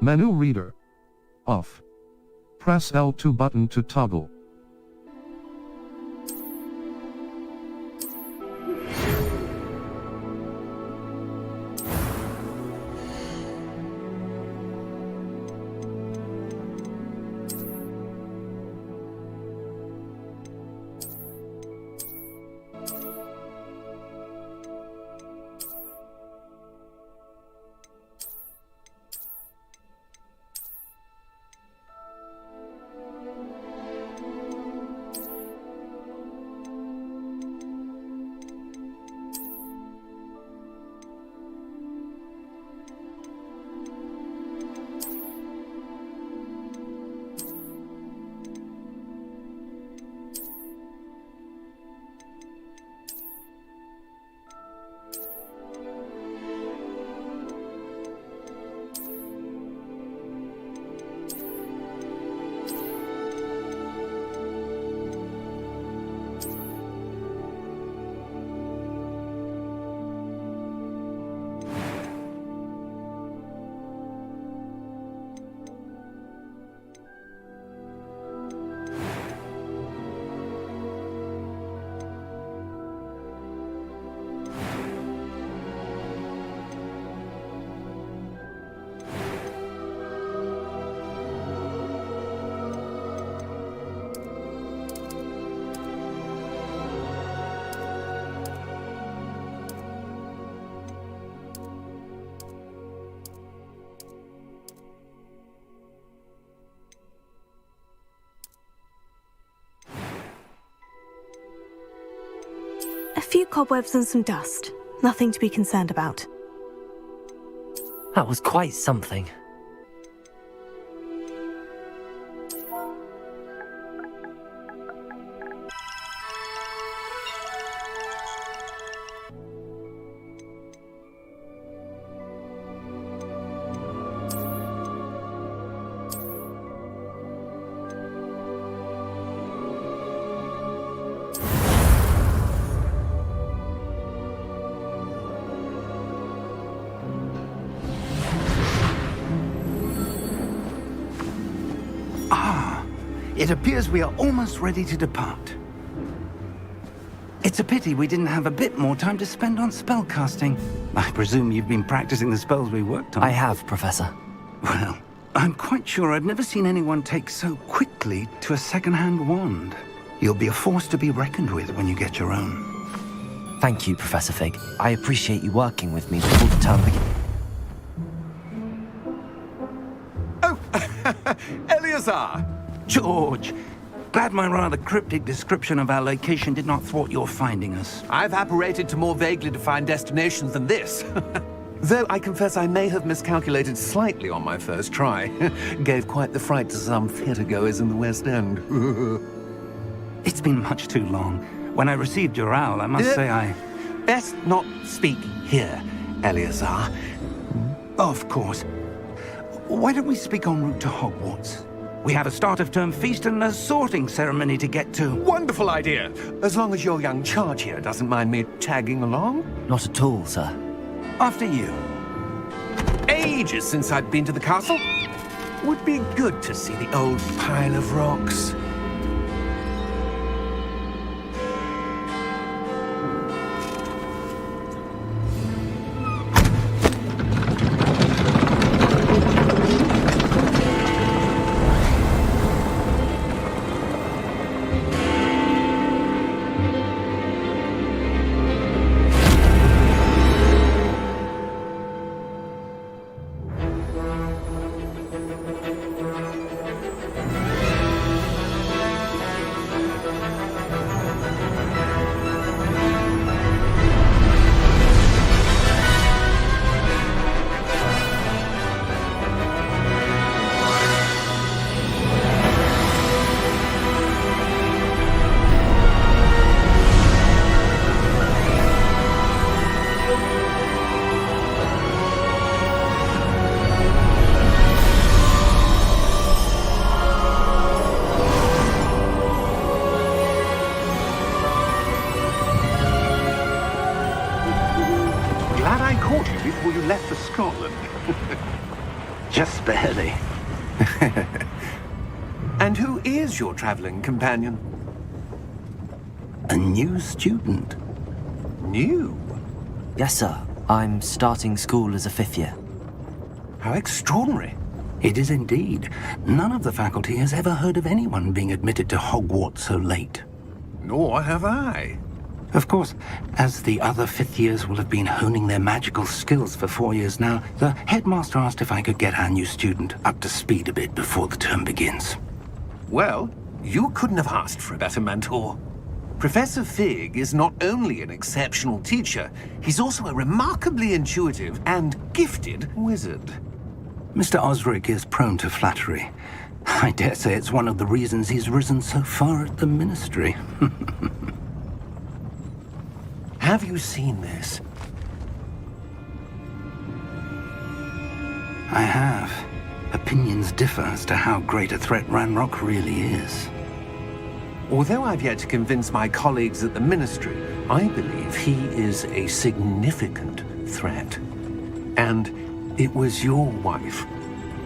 Menu reader. Off. Press L2 button to toggle. A few cobwebs and some dust. Nothing to be concerned about. That was quite something. It appears we are almost ready to depart. It's a pity we didn't have a bit more time to spend on spellcasting. I presume you've been practicing the spells we worked on. I have, Professor. Well, I'm quite sure I've never seen anyone take so quickly to a second-hand wand. You'll be a force to be reckoned with when you get your own. Thank you, Professor Fig. I appreciate you working with me before the term begins. Oh, Eleazar! George! Glad my rather cryptic description of our location did not thwart your finding us. I've apparated to more vaguely defined destinations than this. Though I confess I may have miscalculated slightly on my first try. Gave quite the fright to some theatre-goers in the West End. It's been much too long. When I received your owl, I must say I... Best not speak here, Eleazar. Of course. Why don't we speak en route to Hogwarts? We have a start-of-term feast and a sorting ceremony to get to. Wonderful idea! As long as your young charge here doesn't mind me tagging along. Not at all, sir. After you. Ages since I'd been to the castle. Would be good to see the old pile of rocks. Glad I caught you before you left for Scotland. Just barely. And who is your traveling companion? A new student. New? Yes, sir. I'm starting school as a 5th year. How extraordinary. It is indeed. None of the faculty has ever heard of anyone being admitted to Hogwarts so late. Nor have I. Of course, as the other 5th years will have been honing their magical skills for 4 years now, the headmaster asked if I could get our new student up to speed a bit before the term begins. Well, you couldn't have asked for a better mentor. Professor Fig is not only an exceptional teacher, he's also a remarkably intuitive and gifted wizard. Mr. Osric is prone to flattery. I dare say it's one of the reasons he's risen so far at the Ministry. Have you seen this? I have. Opinions differ as to how great a threat Ranrock really is. Although I've yet to convince my colleagues at the Ministry, I believe he is a significant threat. And it was your wife,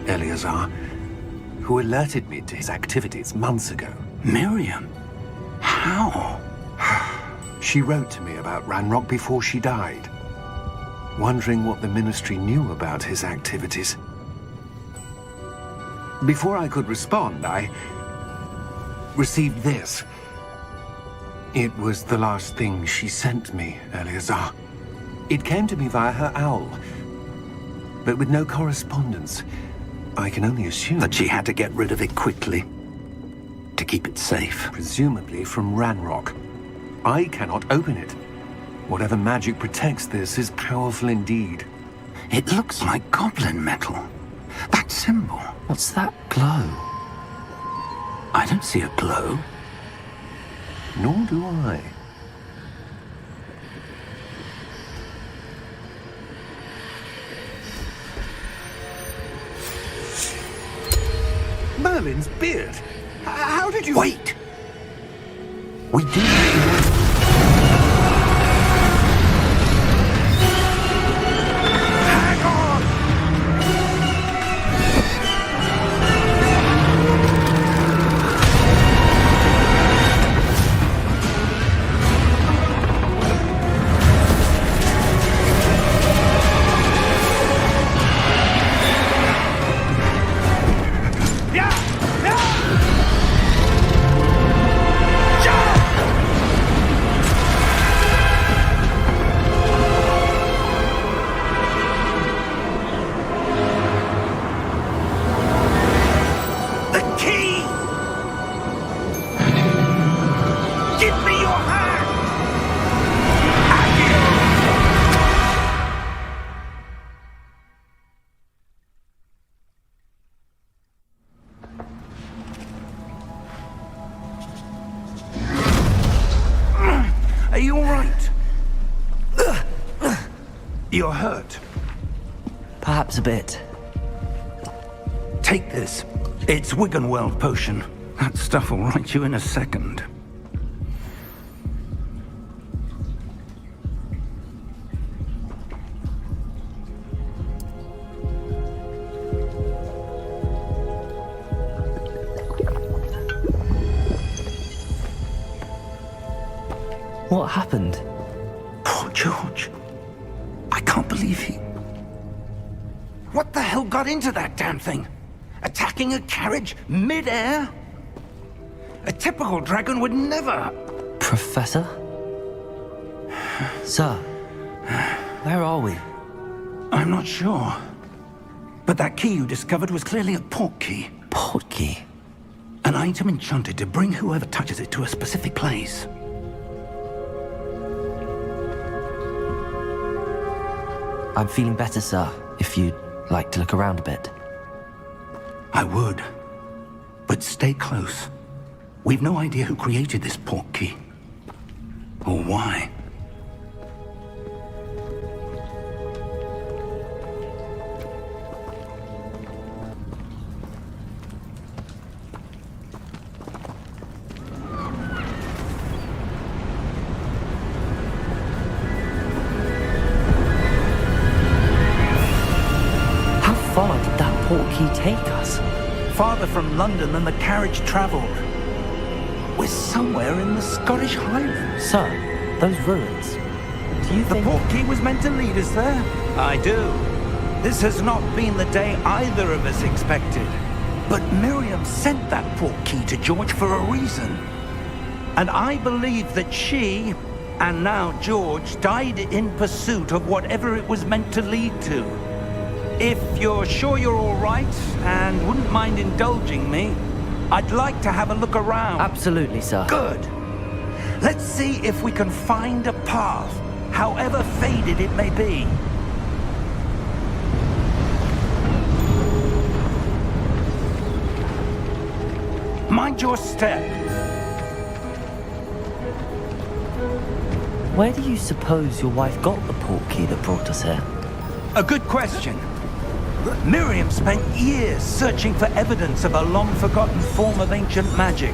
Eleazar, who alerted me to his activities months ago. Miriam? How? She wrote to me about Ranrock before she died, wondering what the Ministry knew about his activities. Before I could respond, I received this. It was the last thing she sent me, Eleazar. It came to me via her owl, but with no correspondence. I can only assume That she had to get rid of it quickly, to keep it safe. presumably from Ranrock. I cannot open it. Whatever magic protects this is powerful indeed. It looks like goblin metal. That symbol. What's that glow? I don't see a glow. Nor do I. Merlin's beard. How did you... Wait! We do... Hang on! The key! Give me your hand! Are you all right? You're hurt. Perhaps a bit. Take this. It's Wiggenweld potion. That stuff will right you in a second. What happened? Poor George. I can't believe he... What the hell got into that damn thing? Attacking a carriage mid-air? A typical dragon would never... Professor? Sir, where are we? I'm not sure. But that key you discovered was clearly a port key. Port key? An item enchanted to bring whoever touches it to a specific place. I'm feeling better, sir, if you'd like to look around a bit. I would. But stay close. We've no idea who created this port key. Or why. How far did that portkey take us? Farther from London than the carriage travelled. We're somewhere in the Scottish Highlands. Sir, those ruins. Do you The think... portkey was meant to lead us there? I do. This has not been the day either of us expected. But Miriam sent that portkey to George for a reason. And I believe that she, and now George, died in pursuit of whatever it was meant to lead to. If you're sure you're all right, and wouldn't mind indulging me, I'd like to have a look around. Absolutely, sir. Good. Let's see if we can find a path, however faded it may be. Mind your step. Where do you suppose your wife got the portkey that brought us here? A good question. Miriam spent years searching for evidence of a long-forgotten form of ancient magic.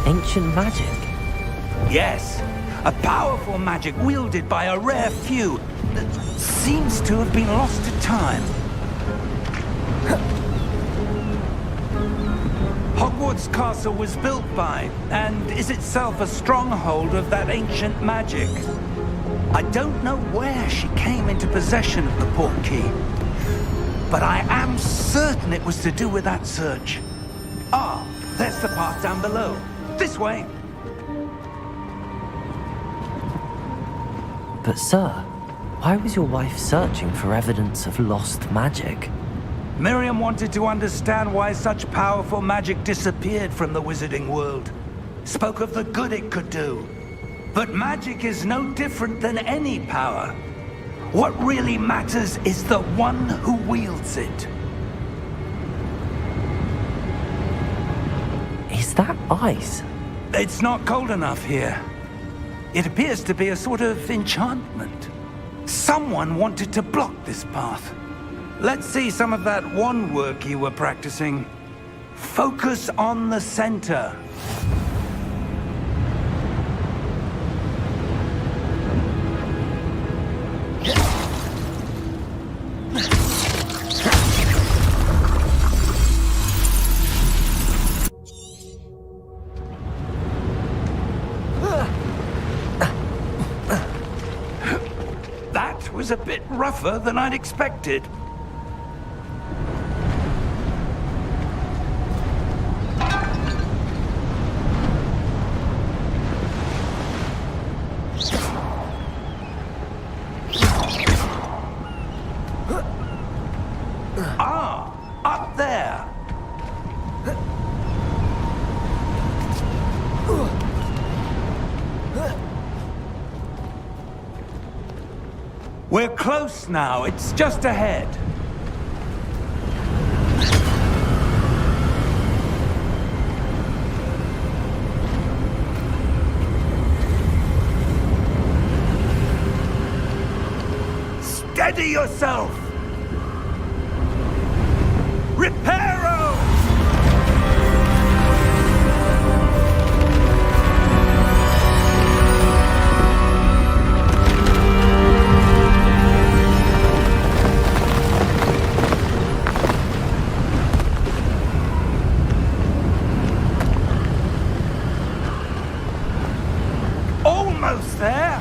Ancient magic? Yes, a powerful magic wielded by a rare few that seems to have been lost to time. Hogwarts Castle was built by, and is itself a stronghold of that ancient magic. I don't know where she came into possession of the portkey, but I am certain it was to do with that search. Ah, there's the path down below. This way. But sir, why was your wife searching for evidence of lost magic? Miriam wanted to understand why such powerful magic disappeared from the wizarding world. Spoke of the good it could do. But magic is no different than any power. What really matters is the one who wields it. Is that ice? It's not cold enough here. It appears to be a sort of enchantment. Someone wanted to block this path. Let's see some of that wand work you were practicing. Focus on the center. That was a bit rougher than I'd expected. Ah, up there. We're close now. It's just ahead. Steady yourself! Reparo! Almost there!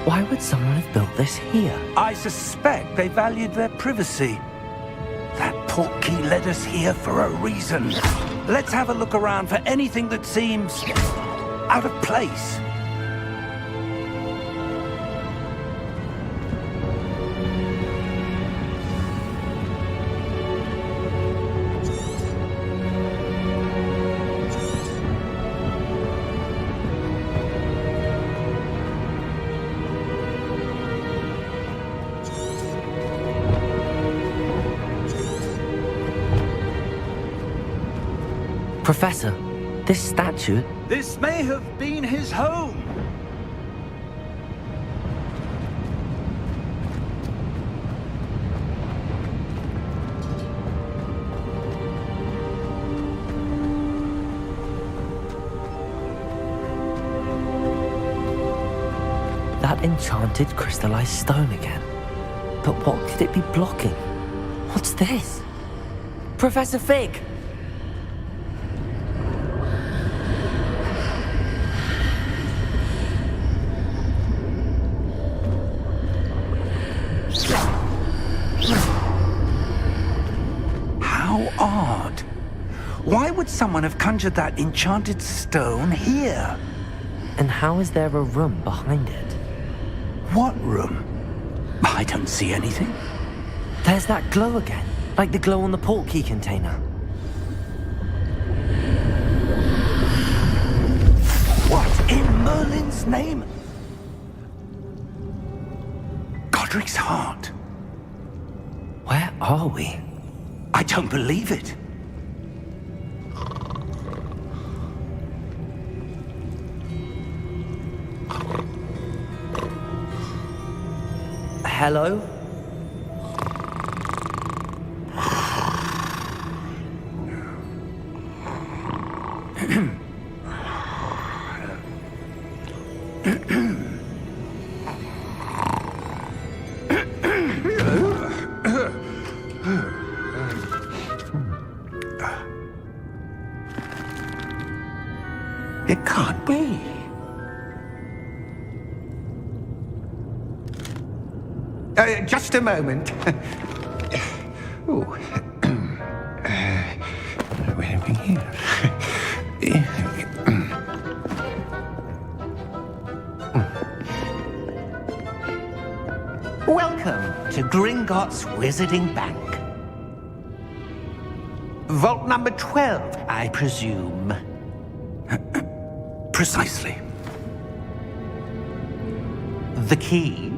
Why would someone have built this here? I suspect they valued their privacy. That portkey led us here for a reason. Let's have a look around for anything that seems out of place. Professor, this statue... This may have been his home. that enchanted crystallized stone again. But what could it be blocking? What's this? Professor Fig! How odd. Why would someone have conjured that enchanted stone here? And how is there a room behind it? What room? I don't see anything. There's that glow again, like the glow on the portkey container. What in Merlin's name? Godric's heart. Where are we? I don't believe it. Hello? It can't be. Just a moment. Ooh. Where are we here? Welcome to Gringotts Wizarding Bank. Vault number 12, I presume. Precisely. The key?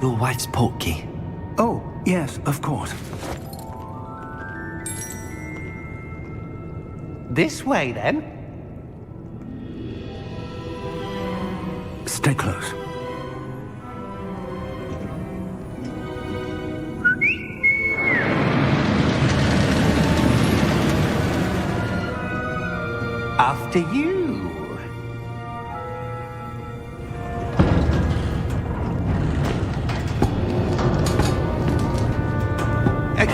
Your wife's portkey. Oh, yes, of course. This way, then. Stay close. After you.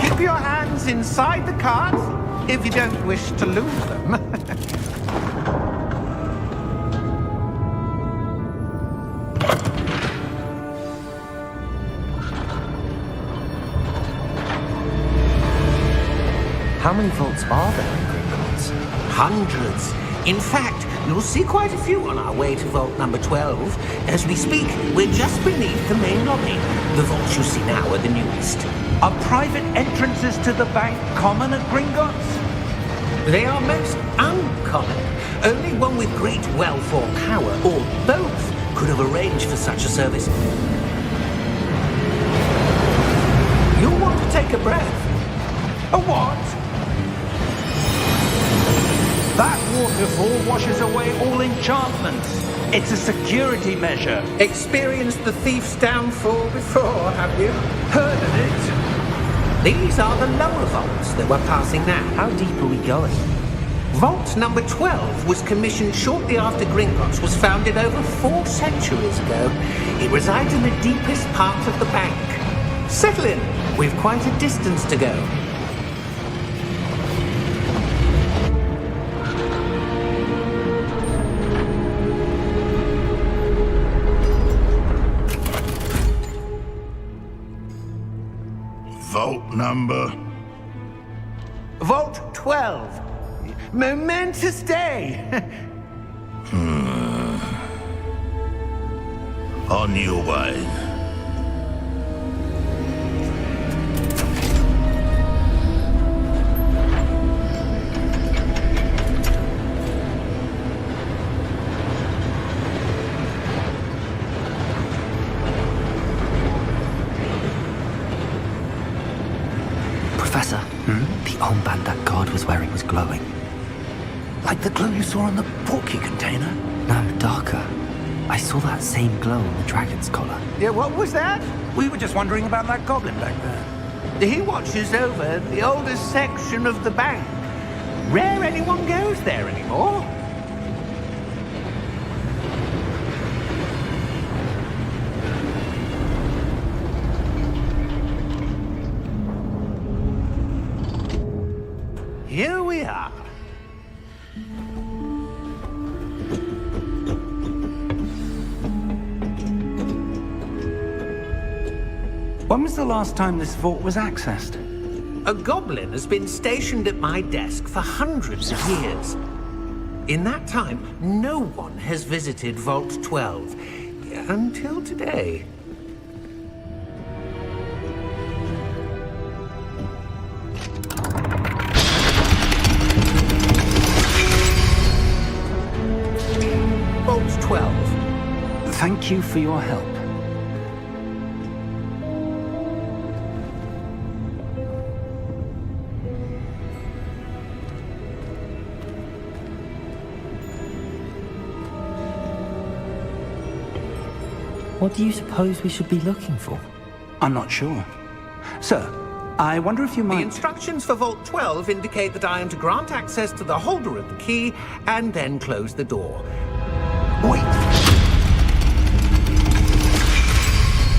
Keep your hands inside the cart if you don't wish to lose them. How many vaults are there in Gringotts? Hundreds. In fact, you'll see quite a few on our way to vault number 12. As we speak, we're just beneath the main lobby. The vaults you see now are the newest. Are private entrances to the bank common at Gringotts? They are most uncommon. Only one with great wealth or power, or both, could have arranged for such a service. You'll want to take a breath. A what? That waterfall washes away all enchantments. It's a security measure. Experienced the thief's downfall before, have you? Heard of it? These are the lower vaults that we're passing now. How deep are we going? Vault number 12 was commissioned shortly after Gringotts was founded over 4 centuries ago. It resides in the deepest part of the bank. Settle in. We've quite a distance to go. Vault number? Vault 12. Momentous day. On your way. Professor, the armband that guard was wearing was glowing. Like the glow you saw on the portkey container? No, darker. I saw that same glow on the dragon's collar. Yeah, what was that? We were just wondering about that goblin back there. He watches over the oldest section of the bank. Rare anyone goes there anymore. When was the last time this vault was accessed? A goblin has been stationed at my desk for hundreds of years. In that time, no one has visited Vault 12. Until today. Vault 12. Thank you for your help. What do you suppose we should be looking for? I'm not sure. Sir, I wonder if you The might... instructions for Vault 12 indicate that I am to grant access to the holder of the key and then close the door. Wait!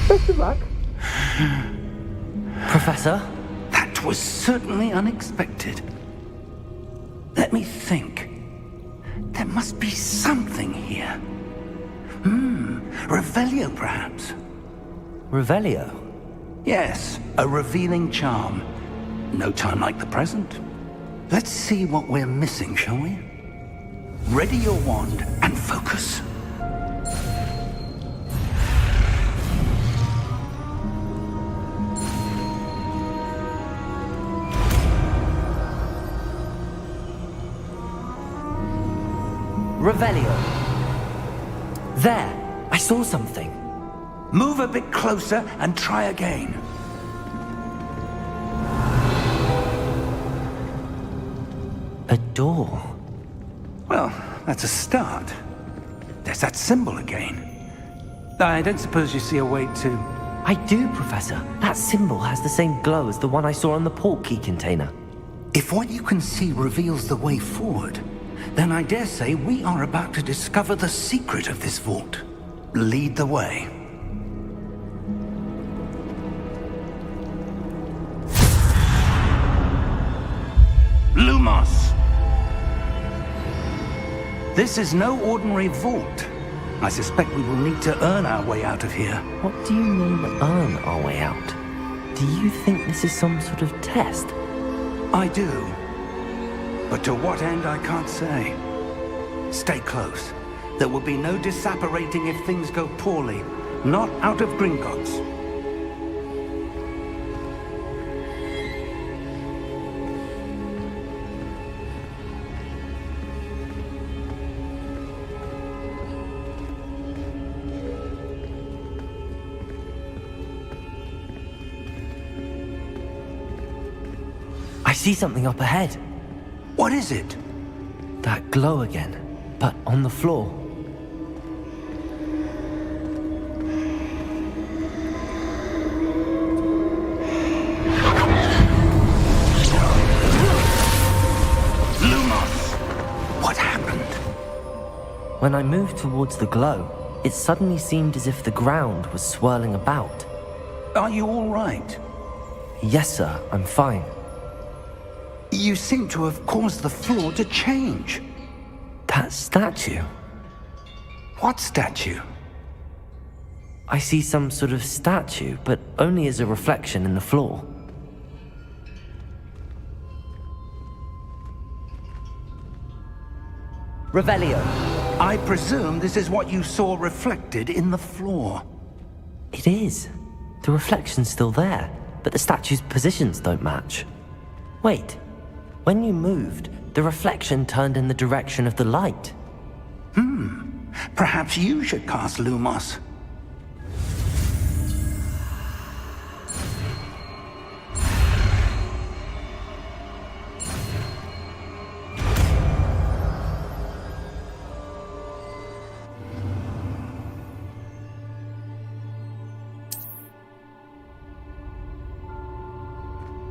Best of luck. Professor? That was certainly unexpected. Let me think. There must be something here. Revelio, perhaps? Revelio? Yes, a revealing charm. No time like the present. Let's see what we're missing, shall we? Ready your wand and focus. Revelio. There! I saw something. Move a bit closer and try again. A door. Well, that's a start. There's that symbol again. I don't suppose you see a way to... I do, Professor. That symbol has the same glow as the one I saw on the port key container. If what you can see reveals the way forward, then I dare say we are about to discover the secret of this vault. Lead the way. Lumos! This is no ordinary vault. I suspect we will need to earn our way out of here. What do you mean, earn our way out? Do you think this is some sort of test? I do. But to what end, I can't say. Stay close. There will be no disapparating if things go poorly. Not out of Gringotts. I see something up ahead. What is it? That glow again, but on the floor. Lumos! What happened? When I moved towards the glow, it suddenly seemed as if the ground was swirling about. Are you all right? Yes, sir, I'm fine. You seem to have caused the floor to change. That statue. What statue? I see some sort of statue, but only as a reflection in the floor. Revelio. I presume this is what you saw reflected in the floor. It is. The reflection's still there, but the statue's positions don't match. Wait. When you moved, the reflection turned in the direction of the light. Perhaps you should cast Lumos.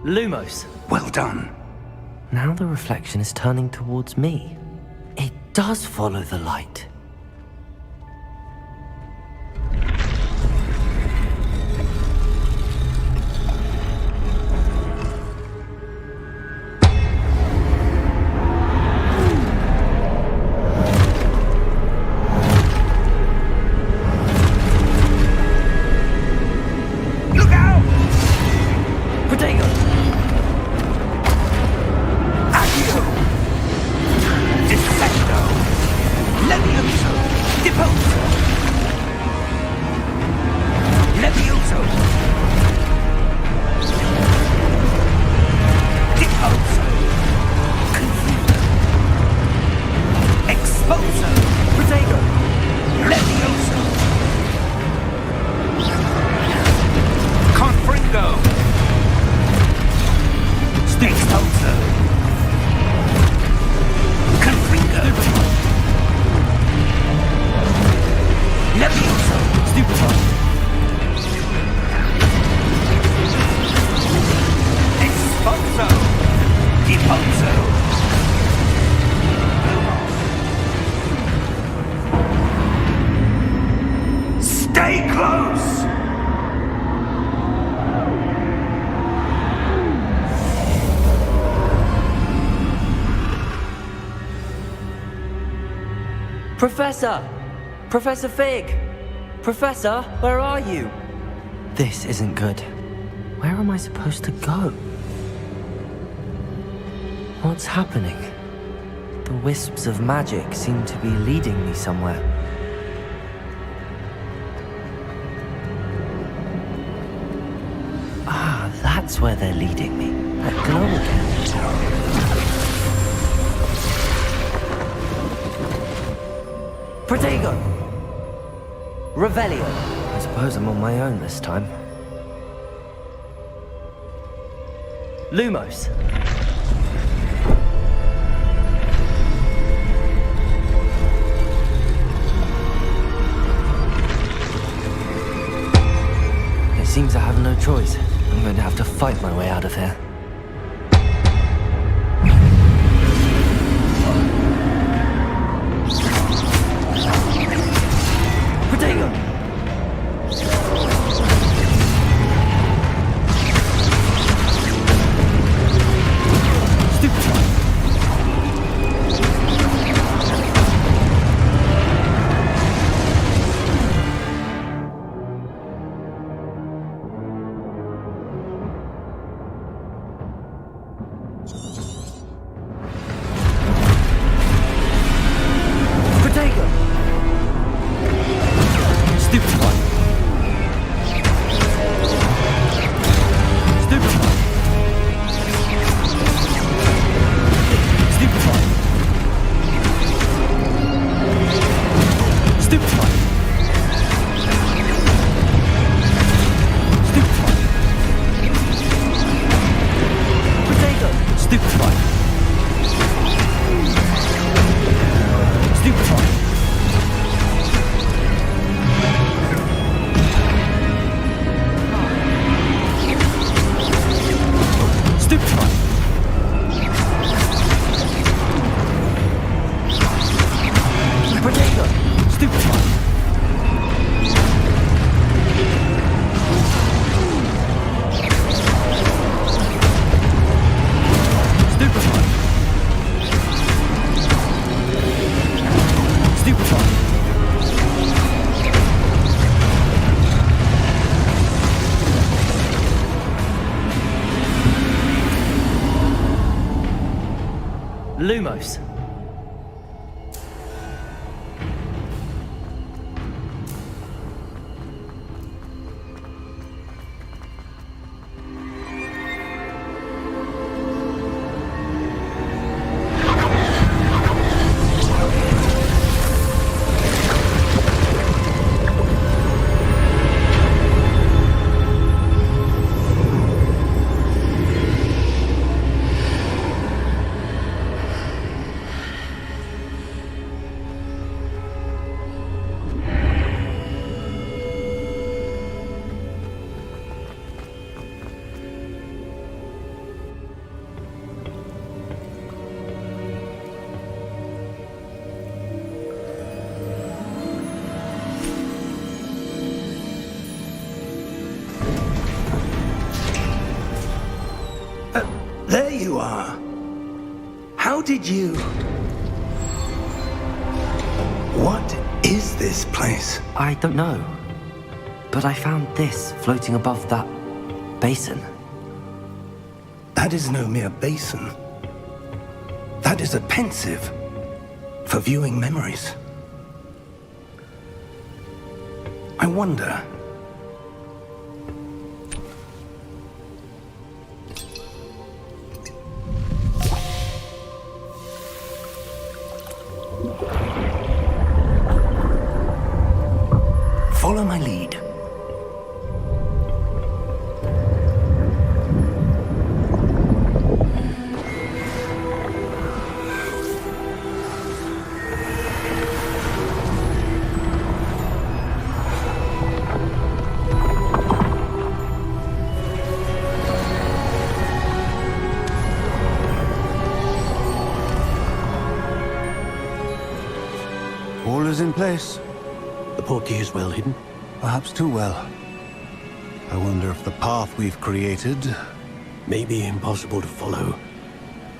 Lumos. Well done. Now the reflection is turning towards me. It does follow the light. Look out! Repulso. Confringo. Levioso. Stupefy. Expulso. Depulso. Stay close! Professor! Professor Fig! Professor, where are you? This isn't good. Where am I supposed to go? What's happening? The wisps of magic seem to be leading me somewhere. Ah, that's where they're leading me. That glow again. Protego! Revelio. I suppose I'm on my own this time. Lumos. It seems I have no choice. I'm going to have to fight my way out of here. Protego! Lumos. There you are. How did you... What is this place? I don't know. But I found this floating above that basin. That is no mere basin. That is a pensive for viewing memories. I wonder... Follow my lead. place. The portkey is well hidden. Perhaps too well. I wonder if the path we've created... May be impossible to follow.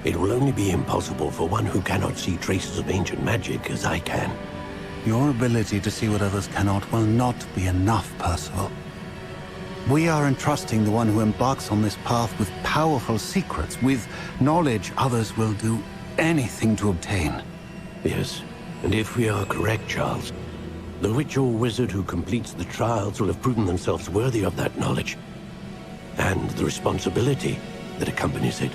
It will only be impossible for one who cannot see traces of ancient magic as I can. Your ability to see what others cannot will not be enough, Percival. We are entrusting the one who embarks on this path with powerful secrets, with knowledge others will do anything to obtain. Yes, and if we are correct, Charles, the witch or wizard who completes the trials will have proven themselves worthy of that knowledge, and the responsibility that accompanies it.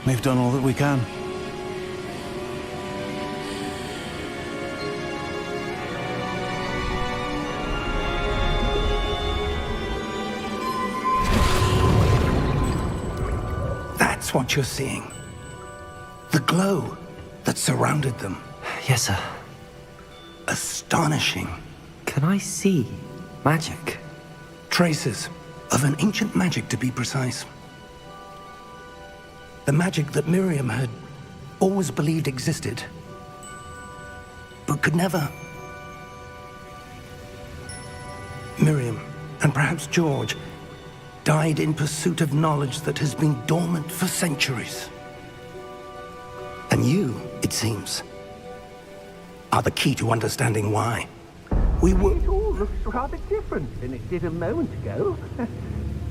We've done all that we can. That's what you're seeing. The glow that surrounded them. Yes, sir. Astonishing. Can I see magic? Traces of an ancient magic, to be precise. The magic that Miriam had always believed existed, but could never. Miriam, and perhaps George, died in pursuit of knowledge that has been dormant for centuries. And you, it seems, are the key to understanding why. We were... It all looks rather different than it did a moment ago.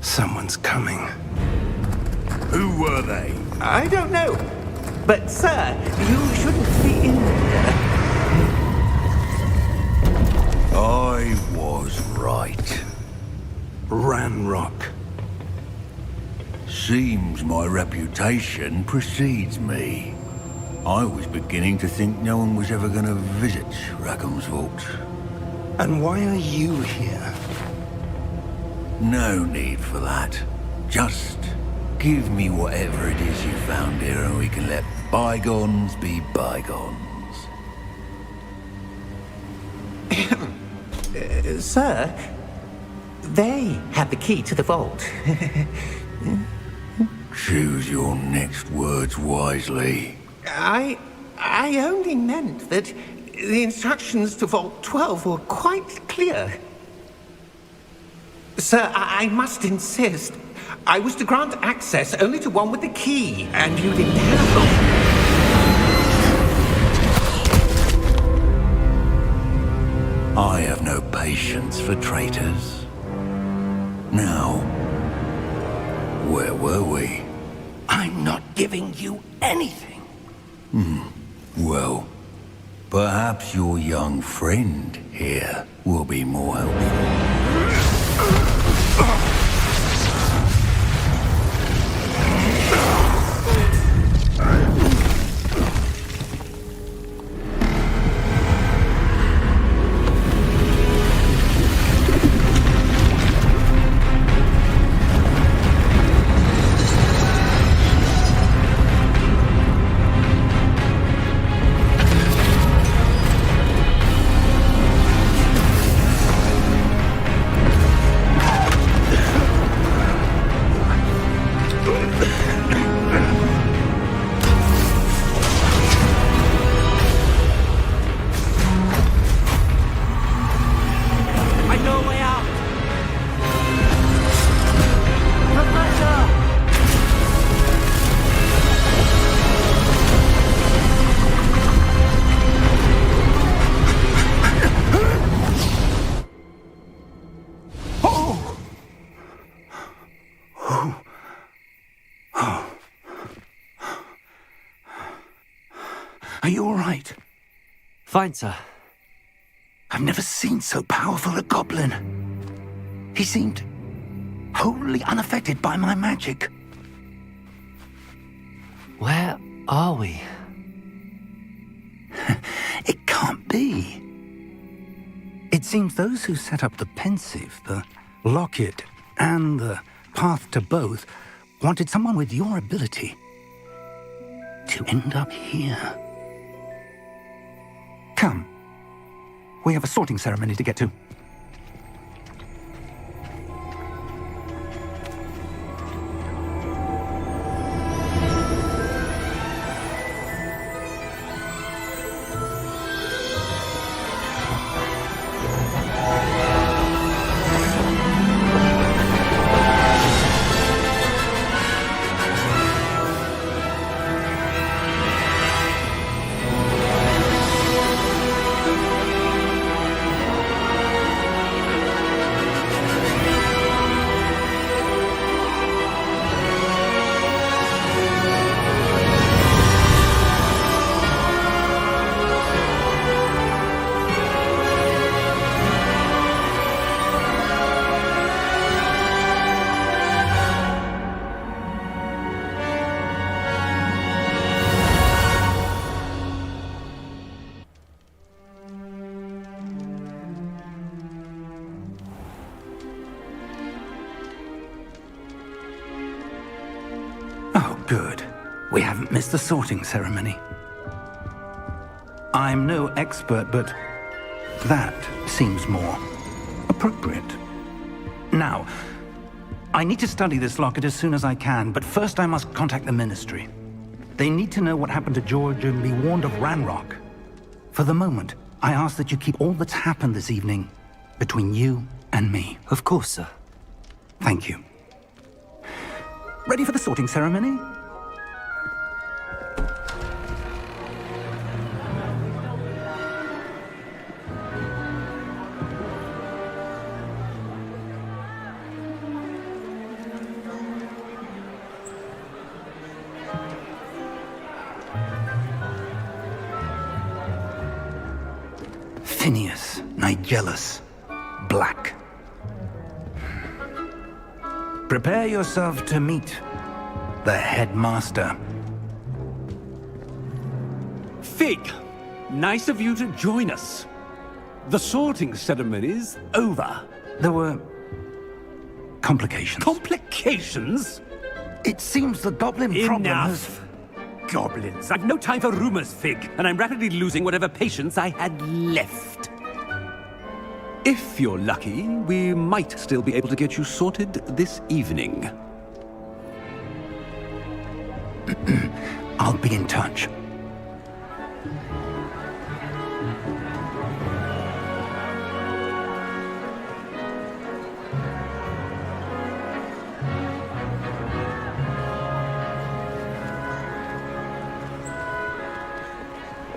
Someone's coming. Who were they? I don't know. But, sir, you shouldn't be in there. I was right. Ranrock. Seems my reputation precedes me. I was beginning to think no one was ever going to visit Rackham's Vault. And why are you here? No need for that. Just give me whatever it is you found here and we can let bygones be bygones. Sir, they have the key to the vault. Choose your next words wisely. I only meant that the instructions to Vault 12 were quite clear. Sir, I must insist. I was to grant access only to one with the key, and you didn't have them. I have no patience for traitors. Now, where were we? I'm not giving you anything. Well, perhaps your young friend here will be more helpful. Are you all right? Fine, sir. I've never seen so powerful a goblin. He seemed wholly unaffected by my magic. Where are we? It can't be. It seems those who set up the pensive, the locket, and the path to both wanted someone with your ability to end up here. Come. We have a sorting ceremony to get to. Good. We haven't missed the sorting ceremony. I'm no expert, but that seems more appropriate. Now, I need to study this locket as soon as I can, but first I must contact the Ministry. They need to know what happened to George and be warned of Ranrock. For the moment, I ask that you keep all that's happened this evening between you and me. Of course, sir. Thank you. Ready for the sorting ceremony? Phineas, Nigellus, Black. Prepare yourself to meet the headmaster. Fig, nice of you to join us. The sorting ceremony's over. There were complications. Complications? It seems the goblin problem has... Enough! Goblins. I've no time for rumors, Fig, and I'm rapidly losing whatever patience I had left. If you're lucky, we might still be able to get you sorted this evening. I'll be in touch.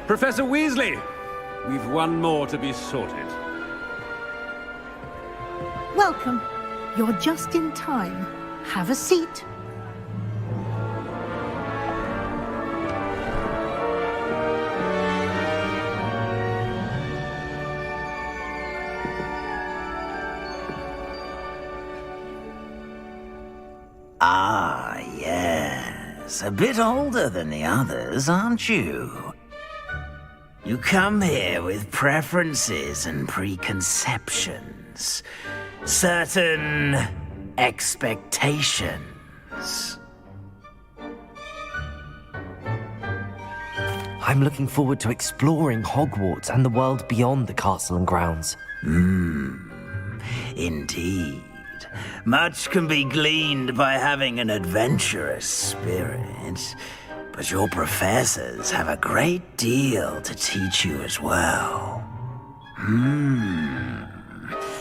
Professor Weasley, we've one more to be sorted. Welcome. You're just in time. Have a seat. Ah, yes. A bit older than the others, aren't you? You come here with preferences and preconceptions. Certain expectations. I'm looking forward to exploring Hogwarts and the world beyond the castle and grounds. Indeed. Much can be gleaned by having an adventurous spirit, but your professors have a great deal to teach you as well.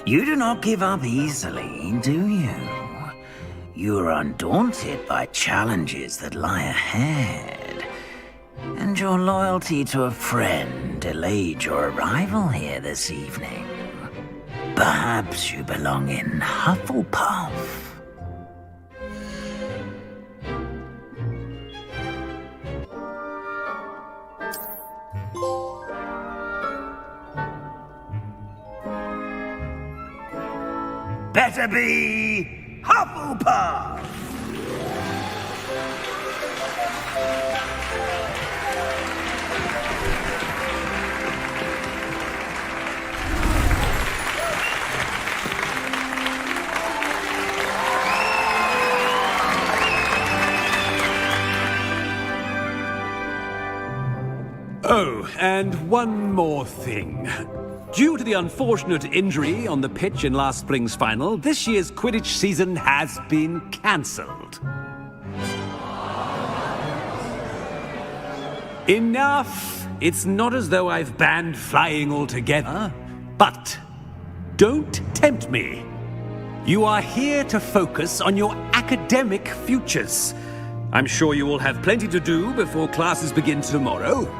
You do not give up easily, do you? You are undaunted by challenges that lie ahead, and your loyalty to a friend delayed your arrival here this evening. Perhaps you belong in Hufflepuff. Better be Hufflepuff! Oh, and one more thing. Due to the unfortunate injury on the pitch in last spring's final, this year's Quidditch season has been cancelled. Enough! It's not as though I've banned flying altogether, but don't tempt me. You are here to focus on your academic futures. I'm sure you will have plenty to do before classes begin tomorrow.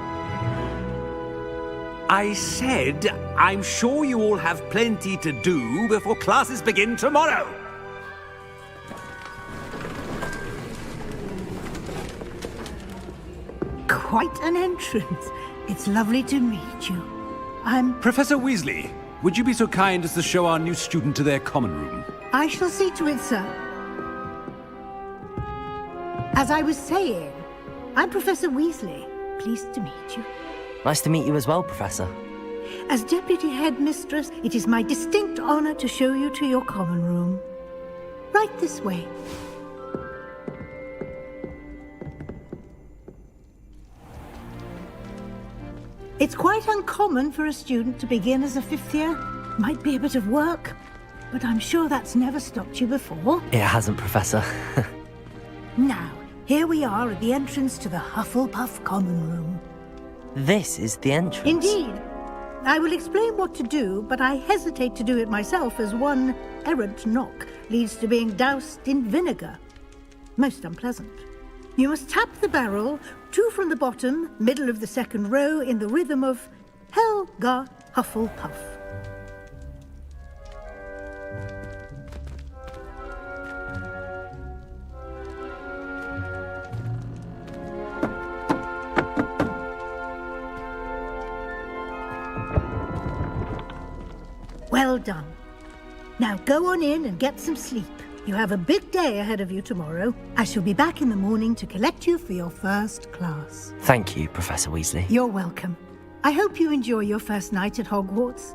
I said, I'm sure you all have plenty to do before classes begin tomorrow. Quite an entrance. It's lovely to meet you. Professor Weasley, would you be so kind as to show our new student to their common room? I shall see to it, sir. As I was saying, I'm Professor Weasley. Pleased to meet you. Nice to meet you as well, Professor. As Deputy Headmistress, it is my distinct honor to show you to your common room. Right this way. It's quite uncommon for a student to begin as a 5th year. Might be a bit of work, but I'm sure that's never stopped you before. It hasn't, Professor. Now, here we are at the entrance to the Hufflepuff Common Room. This is the entrance. Indeed. I will explain what to do, but I hesitate to do it myself as one errant knock leads to being doused in vinegar. Most unpleasant. You must tap the barrel, 2 from the bottom, middle of the 2nd row, in the rhythm of Helga Hufflepuff. Well done. Now go on in and get some sleep. You have a big day ahead of you tomorrow. I shall be back in the morning to collect you for your first class. Thank you, Professor Weasley. You're welcome. I hope you enjoy your first night at Hogwarts.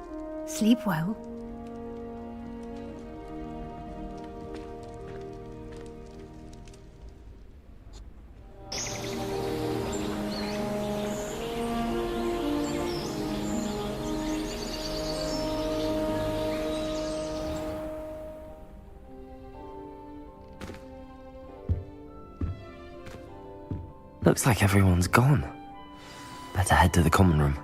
Sleep well. Looks like everyone's gone. Better head to the common room.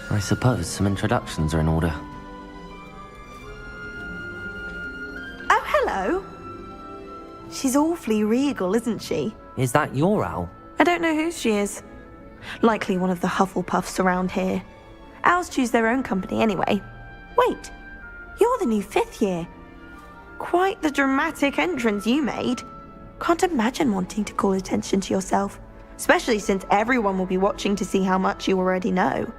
I suppose some introductions are in order. Oh, hello. She's awfully regal, isn't she? Is that your owl? I don't know whose she is. Likely one of the Hufflepuffs around here. Owls choose their own company anyway. Wait, you're the new 5th year. Quite the dramatic entrance you made. Can't imagine wanting to call attention to yourself, especially since everyone will be watching to see how much you already know.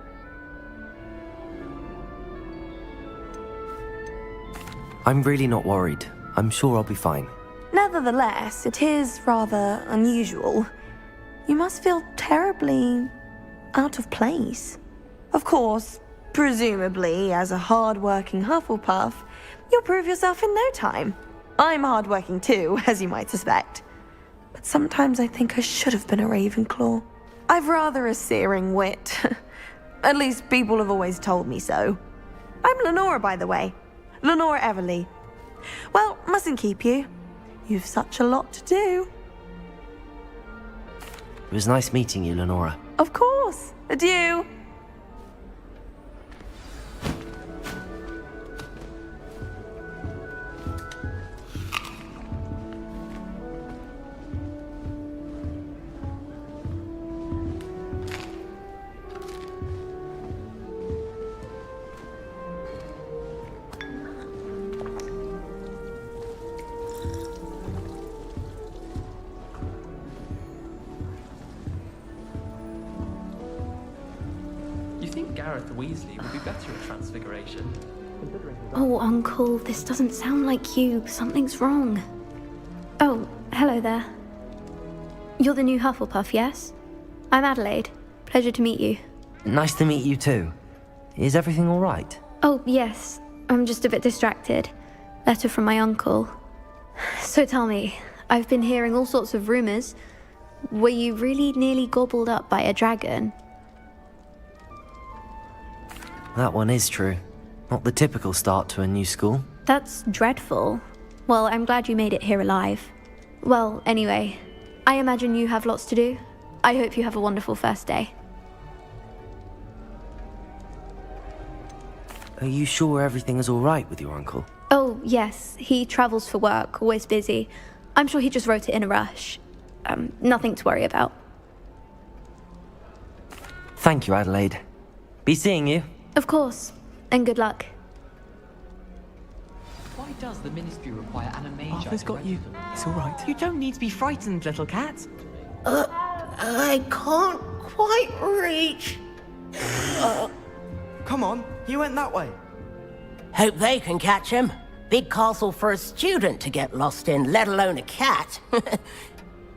I'm really not worried. I'm sure I'll be fine. Nevertheless, it is rather unusual. You must feel terribly out of place. Of course, presumably, as a hard-working Hufflepuff, you'll prove yourself in no time. I'm hard-working too, as you might suspect. But sometimes I think I should have been a Ravenclaw. I've rather a searing wit. At least people have always told me so. I'm Lenora, by the way. Lenora Everly. Well, mustn't keep you. You've such a lot to do. It was nice meeting you, Lenora. Of course. Adieu. Gareth Weasley would be better at Transfiguration. Oh, Uncle, this doesn't sound like you. Something's wrong. Oh, hello there. You're the new Hufflepuff, yes? I'm Adelaide. Pleasure to meet you. Nice to meet you too. Is everything all right? Oh, yes. I'm just a bit distracted. Letter from my uncle. So tell me, I've been hearing all sorts of rumors. Were you really nearly gobbled up by a dragon? that one is true. Not the typical start to a new school. That's dreadful. Well, I'm glad you made it here alive. Well, anyway, I imagine you have lots to do. I hope you have a wonderful first day. Are you sure everything is all right with your uncle? Oh, yes. He travels for work, always busy. I'm sure he just wrote it in a rush. Nothing to worry about. Thank you, Adelaide. Be seeing you. Of course. And good luck. Why does the Ministry require animation? Arthur's got you. It's all right. You don't need to be frightened, little cat. I can't quite reach. Come on, you went that way. Hope they can catch him. Big castle for a student to get lost in, let alone a cat.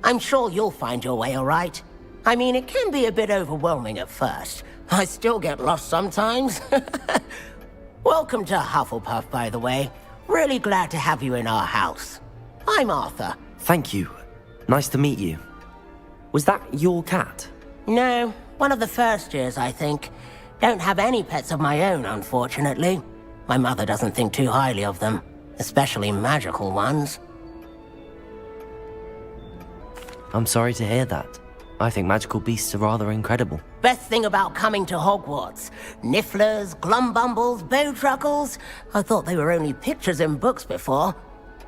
I'm sure you'll find your way all right. I mean, it can be a bit overwhelming at first. I still get lost sometimes. Welcome to Hufflepuff, by the way. Really glad to have you in our house. I'm Arthur. Thank you. Nice to meet you. Was that your cat? No, one of the first years, I think. Don't have any pets of my own, unfortunately. My mother doesn't think too highly of them, especially magical ones. I'm sorry to hear that. I think magical beasts are rather incredible. Best thing about coming to Hogwarts. Nifflers, glumbumbles, bowtruckles. I thought they were only pictures in books before.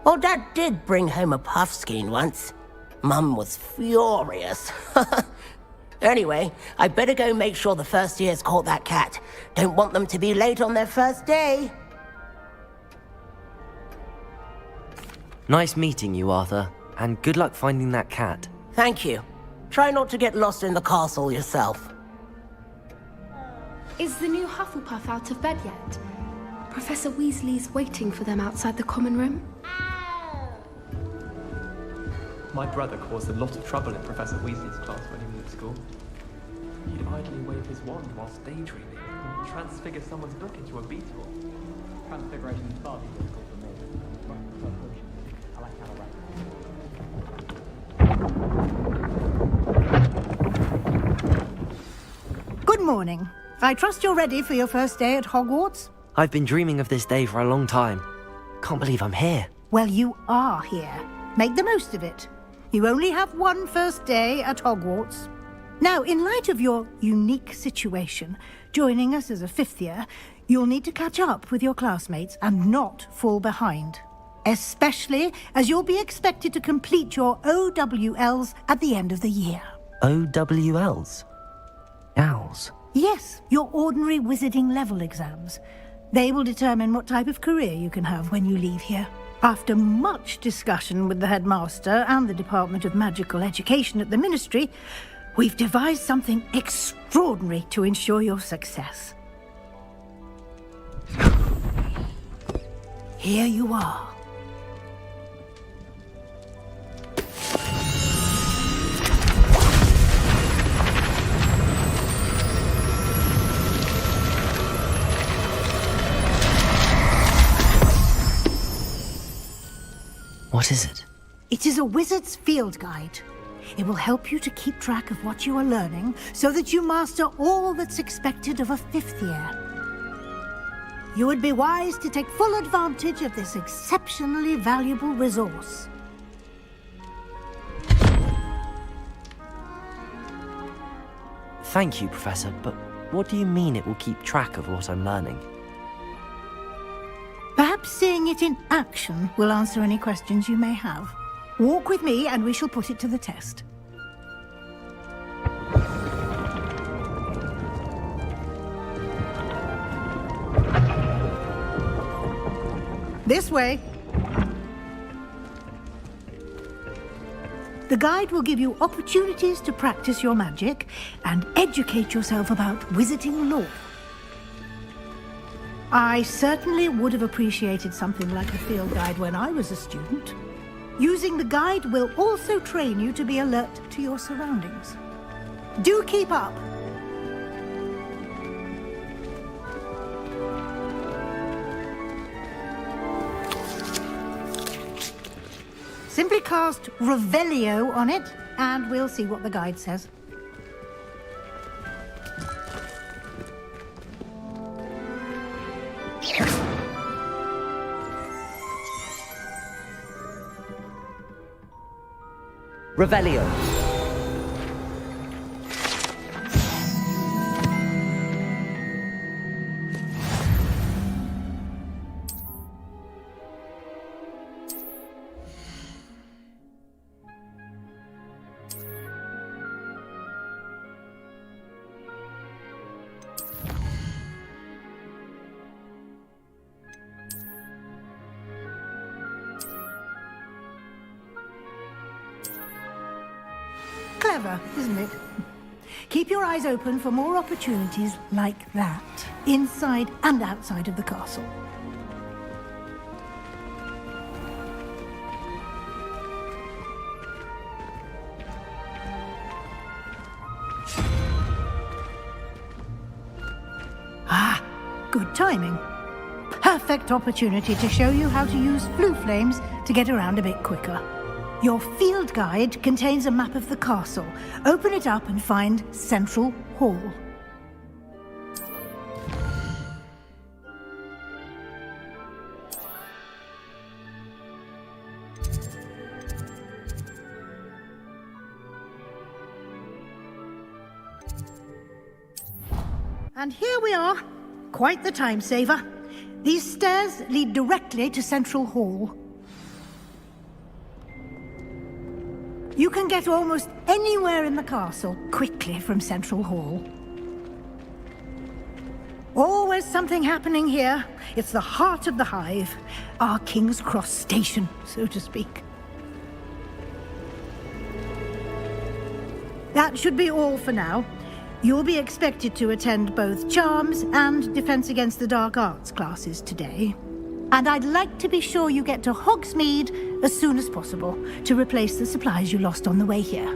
Well, Dad did bring home a puffskein once. Mum was furious. Anyway, I better go make sure the first years caught that cat. Don't want them to be late on their first day. Nice meeting you, Arthur. And good luck finding that cat. Thank you. Try not to get lost in the castle yourself. Is the new Hufflepuff out of bed yet? Professor Weasley's waiting for them outside the common room. My brother caused a lot of trouble in Professor Weasley's class when he was at school. He'd idly wave his wand whilst daydreaming and transfigure someone's book into a beetle. Transfiguration is far too difficult for me. I like how Good morning. I trust you're ready for your first day at Hogwarts? I've been dreaming of this day for a long time. Can't believe I'm here. Well, you are here. Make the most of it. You only have one first day at Hogwarts. Now, in light of your unique situation, joining us as a fifth year, you'll need to catch up with your classmates and not fall behind. Especially as you'll be expected to complete your OWLs at the end of the year. OWLs? Owls? Yes, your ordinary wizarding level exams. They will determine what type of career you can have when you leave here. After much discussion with the headmaster and the Department of Magical Education at the Ministry, we've devised something extraordinary to ensure your success. Here you are. What is it? It is a wizard's field guide. It will help you to keep track of what you are learning so that you master all that's expected of a fifth year. You would be wise to take full advantage of this exceptionally valuable resource. Thank you, Professor, but what do you mean it will keep track of what I'm learning? Perhaps seeing it in action will answer any questions you may have. Walk with me and we shall put it to the test. This way. The guide will give you opportunities to practice your magic and educate yourself about wizarding lore. I certainly would have appreciated something like a field guide when I was a student. Using the guide will also train you to be alert to your surroundings. Do keep up! Simply cast Revelio on it, and we'll see what the guide says. Revelio. Clever, isn't it? Keep your eyes open for more opportunities like that, inside and outside of the castle. Ah, good timing. Perfect opportunity to show you how to use flue flames to get around a bit quicker. Your field guide contains a map of the castle. Open it up and find Central Hall. And here we are. Quite the time saver. These stairs lead directly to Central Hall. You can get almost anywhere in the castle quickly from Central Hall. Always something happening here. It's the heart of the hive. Our King's Cross station, so to speak. That should be all for now. You'll be expected to attend both Charms and Defense Against the Dark Arts classes today. And I'd like to be sure you get to Hogsmeade as soon as possible to replace the supplies you lost on the way here.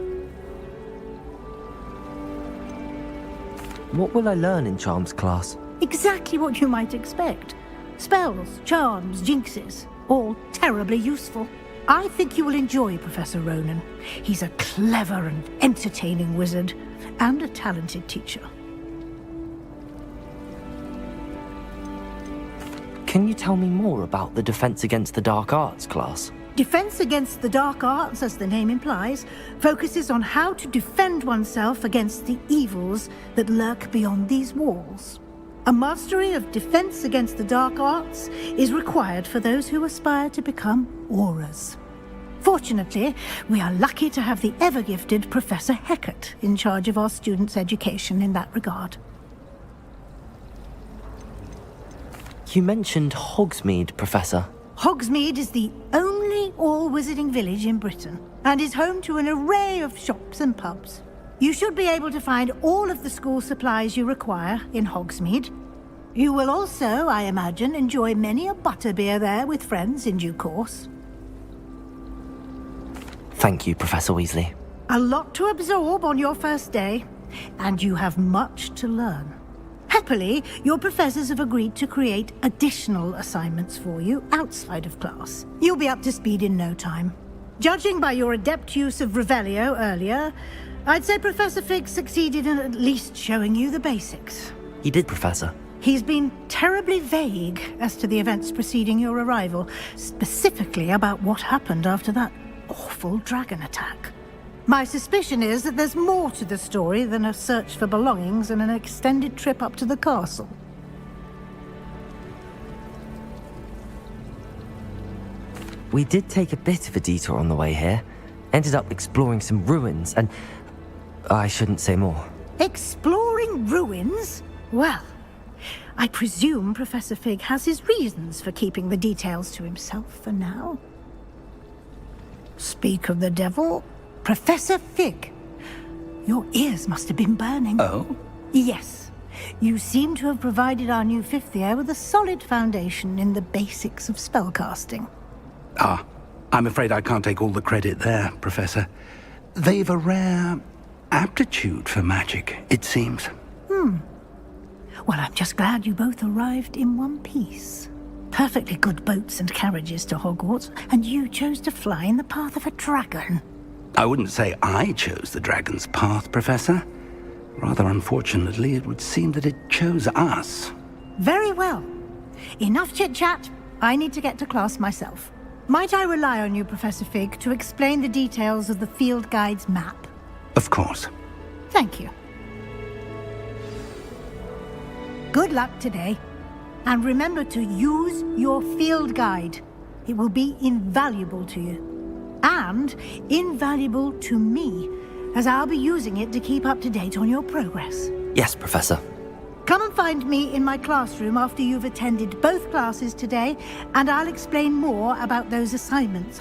What will I learn in Charms class? Exactly what you might expect. Spells, charms, jinxes, all terribly useful. I think you will enjoy Professor Ronan. He's a clever and entertaining wizard, and a talented teacher. Can you tell me more about the Defense Against the Dark Arts class? Defense Against the Dark Arts, as the name implies, focuses on how to defend oneself against the evils that lurk beyond these walls. A mastery of Defense Against the Dark Arts is required for those who aspire to become Aurors. Fortunately, we are lucky to have the ever-gifted Professor Hecat in charge of our students' education in that regard. You mentioned Hogsmeade, Professor. Hogsmeade is the only all-wizarding village in Britain, and is home to an array of shops and pubs. You should be able to find all of the school supplies you require in Hogsmeade. You will also, I imagine, enjoy many a butterbeer there with friends in due course. Thank you, Professor Weasley. A lot to absorb on your first day, and you have much to learn. Happily, your professors have agreed to create additional assignments for you outside of class. You'll be up to speed in no time. Judging by your adept use of Revelio earlier, I'd say Professor Fig succeeded in at least showing you the basics. He did, Professor. He's been terribly vague as to the events preceding your arrival, specifically about what happened after that awful dragon attack. My suspicion is that there's more to the story than a search for belongings and an extended trip up to the castle. We did take a bit of a detour on the way here. Ended up exploring some ruins and... I shouldn't say more. Exploring ruins? Well, I presume Professor Fig has his reasons for keeping the details to himself for now. Speak of the devil... Professor Fig, your ears must have been burning. Oh? Yes. You seem to have provided our new fifth year with a solid foundation in the basics of spellcasting. Ah, I'm afraid I can't take all the credit there, Professor. They've a rare aptitude for magic, it seems. Well, I'm just glad you both arrived in one piece. Perfectly good boats and carriages to Hogwarts, and you chose to fly in the path of a dragon. I wouldn't say I chose the dragon's path, Professor. Rather unfortunately, it would seem that it chose us. Very well. Enough chit-chat. I need to get to class myself. Might I rely on you, Professor Fig, to explain the details of the field guide's map? Of course. Thank you. Good luck today. And remember to use your field guide. It will be invaluable to you. And invaluable to me, as I'll be using it to keep up to date on your progress. Yes, Professor. Come and find me in my classroom after you've attended both classes today, and I'll explain more about those assignments